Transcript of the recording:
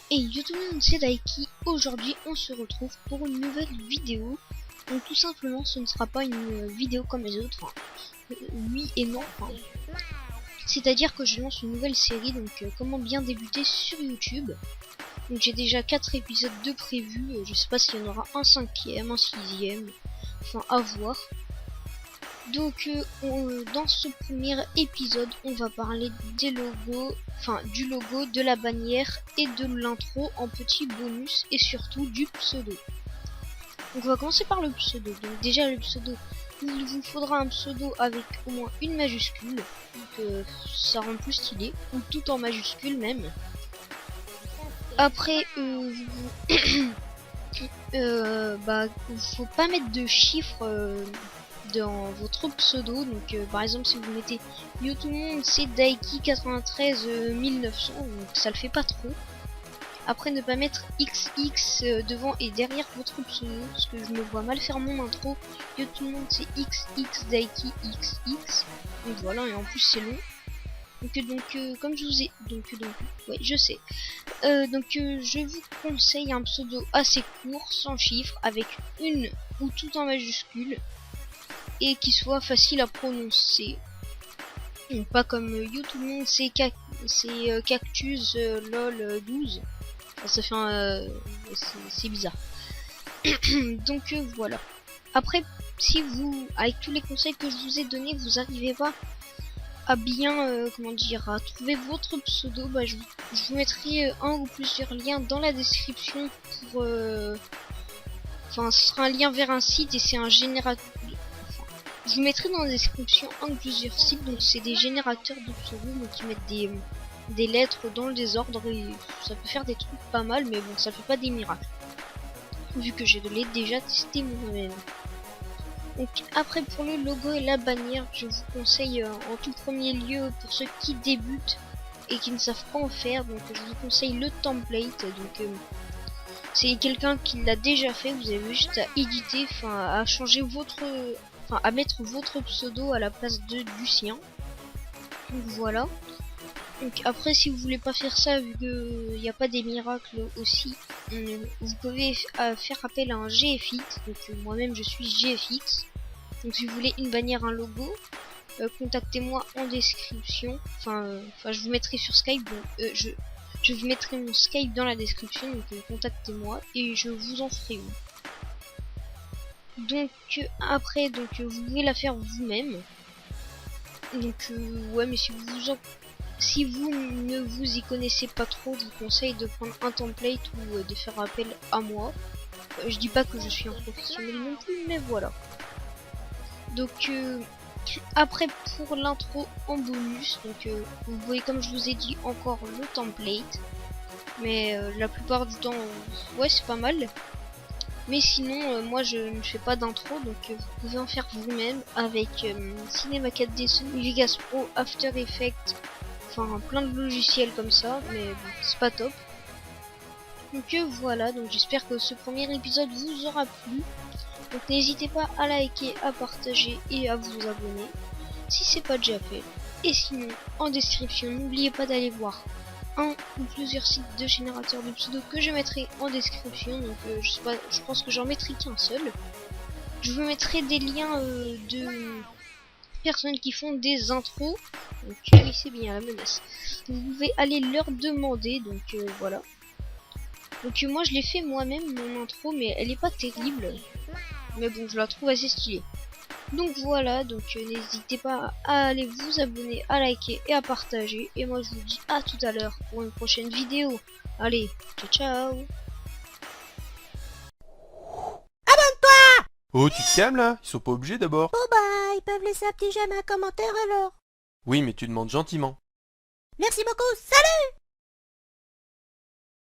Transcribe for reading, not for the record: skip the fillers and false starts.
Et yo tout le monde, c'est Daiki. Aujourd'hui, on se retrouve pour une nouvelle vidéo. Donc tout simplement, ce ne sera pas une vidéo comme les autres. Enfin, oui et non. Enfin, c'est-à-dire que je lance une nouvelle série, donc comment bien débuter sur YouTube. Donc j'ai déjà 4 épisodes de prévus. Je sais pas s'il y en aura un cinquième, un sixième. Enfin, à voir. Donc dans ce premier épisode, on va parler des logos, enfin du logo, de la bannière et de l'intro en petit bonus et surtout du pseudo. Donc on va commencer par le pseudo. Donc déjà le pseudo, il vous faudra un pseudo avec au moins une majuscule. Donc ça rend plus stylé, ou tout en majuscule même. Après faut pas mettre de chiffres dans votre pseudo. Donc par exemple si vous mettez yo tout le monde, c'est Daiki 93 1900, donc ça le fait pas trop. Après ne pas mettre XX devant et derrière votre pseudo, parce que je me vois mal faire mon intro. Yo tout le monde, c'est XX Daiki XX, donc voilà, et en plus c'est long. Donc comme je vous ai ouais je sais. Je vous conseille un pseudo assez court, sans chiffres, avec une ou tout en majuscule et qui soit facile à prononcer. Donc pas comme yo tout le monde, c'est cactus lol 12. Enfin, ça fait c'est bizarre. Donc voilà. Après, si vous, avec tous les conseils que je vous ai donnés, vous arrivez pas à bien à trouver votre pseudo, bah, je vous mettrai un ou plusieurs liens dans la description pour enfin ce sera un lien vers un site et c'est un générateur. Je vous mettrai dans la description un ou plusieurs sites, donc c'est des générateurs de pseudo qui mettent des lettres dans le désordre et ça peut faire des trucs pas mal, mais bon, ça fait pas des miracles. Vu que je l'ai déjà testé moi-même. Donc après pour le logo et la bannière, je vous conseille en tout premier lieu pour ceux qui débutent et qui ne savent pas en faire, donc je vous conseille le template. Donc c'est quelqu'un qui l'a déjà fait, vous avez juste à éditer, enfin à changer à mettre votre pseudo à la place du sien. Donc voilà. Donc après si vous voulez pas faire ça, vu qu'il n'y a pas des miracles aussi, vous pouvez faire appel à un GFX. Donc moi-même je suis GFX. Donc si vous voulez une bannière, un logo, contactez-moi en description. Enfin je vous mettrai sur Skype. Bon, je vous mettrai mon Skype dans la description. Donc contactez-moi et je vous en ferai une. Donc après vous pouvez la faire vous-même. Donc ouais, mais si vous ne vous y connaissez pas trop, je vous conseille de prendre un template ou de faire appel à moi. Je dis pas que je suis un professionnel non plus, mais voilà. Donc après pour l'intro en bonus, donc vous voyez comme je vous ai dit encore le template. Mais la plupart du temps, ouais c'est pas mal. Mais sinon, moi je ne fais pas d'intro, donc vous pouvez en faire vous-même avec Cinema 4D, Sony Vegas Pro, After Effects, enfin plein de logiciels comme ça, mais bon, c'est pas top. Donc voilà, donc j'espère que ce premier épisode vous aura plu. Donc n'hésitez pas à liker, à partager et à vous abonner si c'est pas déjà fait. Et sinon, en description, n'oubliez pas d'aller voir un ou plusieurs sites de générateurs de pseudo que je mettrai en description. Donc je sais pas, je pense que j'en mettrai qu'un seul. Je vous mettrai des liens de personnes qui font des intros. Donc oui, c'est bien la menace. Vous pouvez aller leur demander. Donc voilà. Donc moi je l'ai fait moi-même mon intro, mais elle est pas terrible. Mais bon, je la trouve assez stylée. Donc voilà, donc n'hésitez pas à aller vous abonner, à liker et à partager. Et moi je vous dis à tout à l'heure pour une prochaine vidéo. Allez, ciao ciao. Oh, tu te calmes là? Ils sont pas obligés d'abord. Bon bah, ils peuvent laisser un petit j'aime, un commentaire alors. Oui, mais tu demandes gentiment. Merci beaucoup, salut!